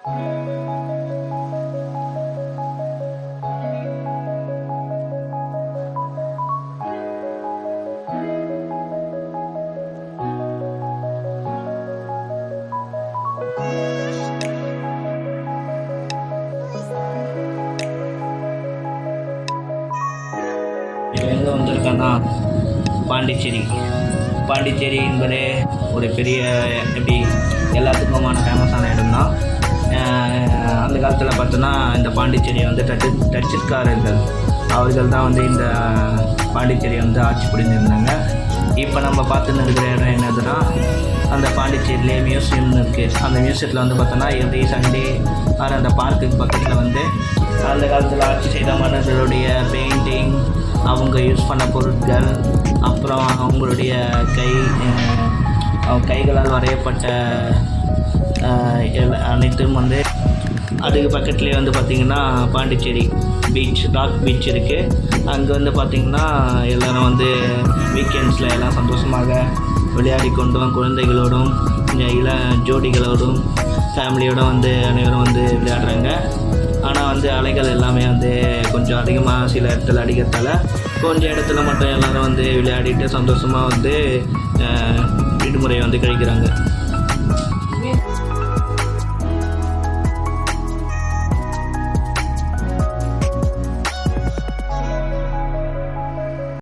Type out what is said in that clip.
எங்கே வந்திருக்கேன்னா பாண்டிச்சேரி என்பதே ஒரு பெரிய எப்படி எல்லாத்துக்குமான ஃபேமஸான இடம் தான். அந்த காலத்தில் பார்த்தோன்னா இந்த பாண்டிச்சேரியை வந்து டச்சுக்காரர்கள் அவர்கள் தான் வந்து இந்த பாண்டிச்சேரியை வந்து ஆட்சி புரிந்திருந்தாங்க. இப்போ நம்ம பார்த்துன்னு இருக்கிற இடம் என்னதுன்னா, அந்த பாண்டிச்சேரியிலே மியூசியம்னு இருக்குது. அந்த மியூசியத்தில் வந்து பார்த்தோன்னா எவ்ரி சண்டே அந்த பார்க்குக்கு பக்கத்தில் வந்து அந்த காலத்தில் ஆட்சி செய்த மன்னர்களுடைய பெயிண்டிங், அவங்க யூஸ் பண்ண பொருட்கள், அப்புறம் அவங்களுடைய கைகளால் வரையப்பட்ட அனைத்தும் வந்து அதுக்கு பக்கத்துலேயே வந்து பார்த்திங்கன்னா பாண்டிச்சேரி ராக் பீச் இருக்குது. அங்கே வந்து பார்த்திங்கன்னா எல்லோரும் வந்து வீக்கெண்ட்ஸில் எல்லாம் சந்தோஷமாக விளையாடி கொண்டும் குழந்தைகளோடும் ஜோடிகளோடும் ஃபேமிலியோடு வந்து அனைவரும் வந்து விளையாடுறாங்க. ஆனால் வந்து அலைகள் எல்லாமே வந்து கொஞ்சம் அதிகமாக சில இடத்துல அடிக்கிறதால கொஞ்சம் இடத்துல மட்டும் எல்லோரும் வந்து விளையாடிட்டு சந்தோஷமாக வந்து விடுமுறையை வந்து கழிக்கிறாங்க.